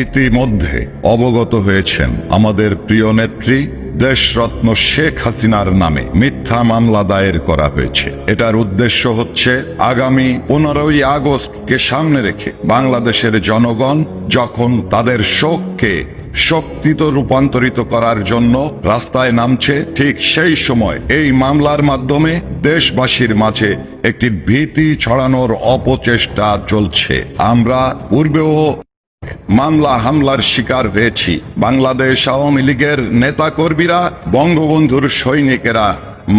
ইতিমধ্যে অবগত হয়েছেন আমাদের প্রিয় নেত্রী দেশরত্ন শেখ হাসিনার নামে মিথ্যা মামলা দায়ের করা হয়েছে। এটার উদ্দেশ্য হচ্ছে আগামী 15ই আগস্টকে সামনে রেখে বাংলাদেশের জনগণ যখন তাদের শোককে শক্তিতে রূপান্তরিত করার জন্য রাস্তায় নামছে, ঠিক সেই সময় এই মামলার মাধ্যমে দেশবাসীর মাঝে একটি ভীতি ছড়ানোর অপচেষ্টা চলছে। আমরা পূর্বেও মামলা হামলার শিকার হয়েছি। বাংলাদেশ আওয়ামী লীগের নেতাকর্মীরা, বঙ্গবন্ধুর সৈনিকেরা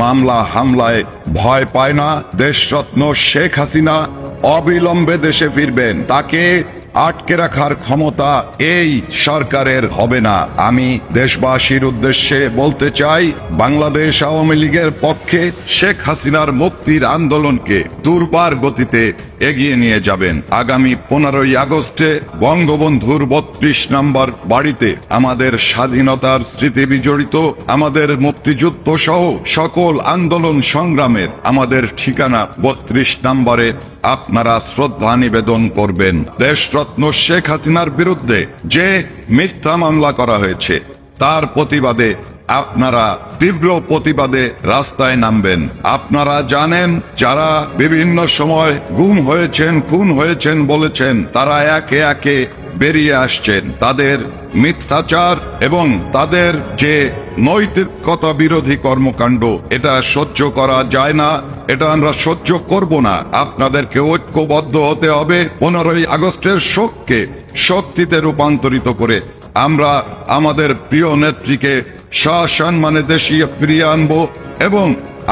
মামলা হামলায় ভয় পায় না। দেশরত্ন শেখ হাসিনা অবিলম্বে দেশে ফিরবেন। তাকে আটকে রাখার ক্ষমতা এই সরকারের হবে না। আমি দেশবাসীর উদ্দেশ্যে বলতে চাই, বাংলাদেশ আওয়ামী লীগের পক্ষে শেখ হাসিনার মুক্তির আন্দোলনকে দুর্বার গতিতে এগিয়ে নিয়ে যাবেন। আগামী 15ই আগস্টে বঙ্গবন্ধুর 32 নম্বর বাড়িতে আমাদের স্বাধীনতার স্মৃতি বিজড়িত, আমাদের মুক্তিযুদ্ধ সহ সকল আন্দোলন সংগ্রামের আমাদের ঠিকানা 32 নম্বরে আপনারা শ্রদ্ধা নিবেদন করবেন। দেশরত্ন শেখ হাসিনার বিরুদ্ধে যে মিথ্যা মামলা করা হয়েছে তার প্রতিবাদে আপনারা তীব্র প্রতিবাদে রাস্তায় নামবেন। আপনারা জানেন, যারা বিভিন্ন সময় গুম হয়েছেন, খুন হয়েছেন বলেছেন, তারা একে একে বেরিয়ে আসছেন। তাদের মিথ্যাচার এবং তাদের যে নৈতিকতা বিরোধী কর্মকাণ্ড, এটা সহ্য করা যায় না, এটা আমরা সহ্য করব না। আপনাদেরকে ঐক্যবদ্ধ হতে হবে। 15ই আগস্টের শোককে শক্তিতে রূপান্তরিত করে আমরা আমাদের প্রিয় নেত্রীকে সসম্মানে দেশে ফিরিয়ে আনবো এবং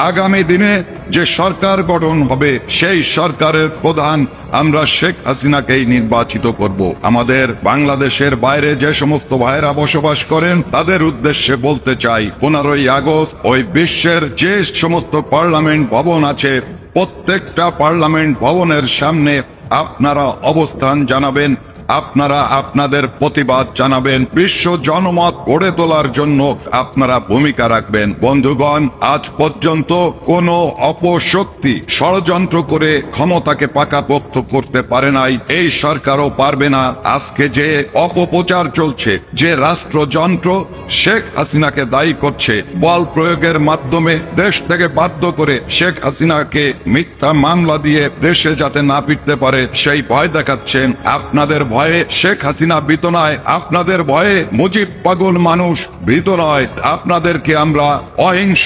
আগামী দিনে যে সরকার গঠন হবে সেই সরকারের প্রধান আমরা শেখ হাসিনাকেই নির্বাচিত করব। আমাদের বাংলাদেশের বাইরে যে সমস্ত ভাইরা বসবাস করেন তাদের উদ্দেশ্যে বলতে চাই, 15ই আগস্ট ওই বিশ্বের যে সমস্ত পার্লামেন্ট ভবন আছে প্রত্যেকটা পার্লামেন্ট ভবনের সামনে আপনারা অবস্থান জানাবেন, আপনারা আপনাদের প্রতিবাদ জানাবেন, বিশ্ব জনমত গড়ে তোলার জন্য আপনারা ভূমিকা রাখবেন। বন্ধুগণ, আজ পর্যন্ত কোন অপশক্তি ষড়যন্ত্র করে ক্ষমতাকে পাকাপোক্ত করতে পারে নাই, এই সরকারও পারবে না। আজকে যে অপপ্রচার চলছে, যে রাষ্ট্রযন্ত্র শেখ হাসিনাকে দায়ী করছে, বল প্রয়োগের মাধ্যমে দেশ থেকে বাধ্য করে শেখ হাসিনাকে মিথ্যা মামলা দিয়ে দেশে যাতে না ফিরতে পারে সেই ভয় দেখাচ্ছেন। আপনাদের ভয়ে শেখ হাসিনা ভীত নয়, আপনাদের ভয়ে মুজিব পাগল মানুষ ভীত নয়। আপনাদেরকে আমরা অহিংস